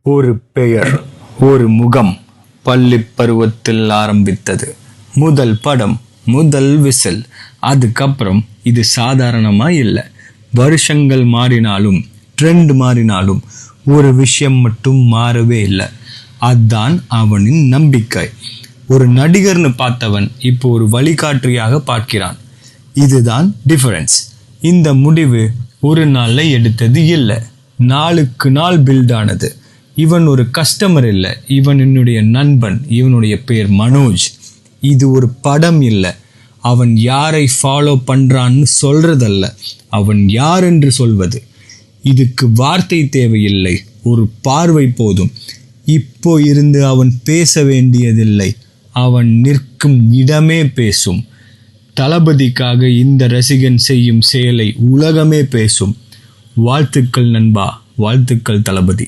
ஒரு பெயர், ஒரு முகம் பள்ளிப் பருவத்தில் ஆரம்பித்தது. முதல் படம், முதல் விசில். அதுக்கப்புறம் இது சாதாரணமா இல்லை. வருஷங்கள் மாறினாலும் ட்ரெண்ட் மாறினாலும் ஒரு விஷயம் மட்டும் மாறவே இல்லை. அதுதான் அவனின் நம்பிக்கை. ஒரு நடிகர்னு பார்த்தவன் இப்போ ஒரு வழிகாட்டியாக பார்க்கிறான். இதுதான் டிஃபரன்ஸ். இந்த முடிவு ஒரு நாள்ல எடுத்தது இல்லை, நாளுக்கு நாள் பில்ட் ஆனது. இவன் ஒரு கஸ்டமர் இல்லை, இவன் என்னுடைய நண்பன். இவனுடைய பேர் மனோஜ். இது ஒரு படம் இல்லை. அவன் யாரை ஃபாலோ பண்றான்னு சொல்றதல்ல, அவன் யார் என்று சொல்வது. இதுக்கு வார்த்தை தேவையில்லை, ஒரு பார்வை போதும். இப்போ இருந்து அவன் பேச வேண்டியதில்லை, அவன் நிற்கும் இடமே பேசும். தளபதிக்காக இந்த ரசிகன் செய்யும் செயலை உலகமே பேசும். வாழ்த்துக்கள் நண்பா, வாழ்த்துக்கள் தளபதி.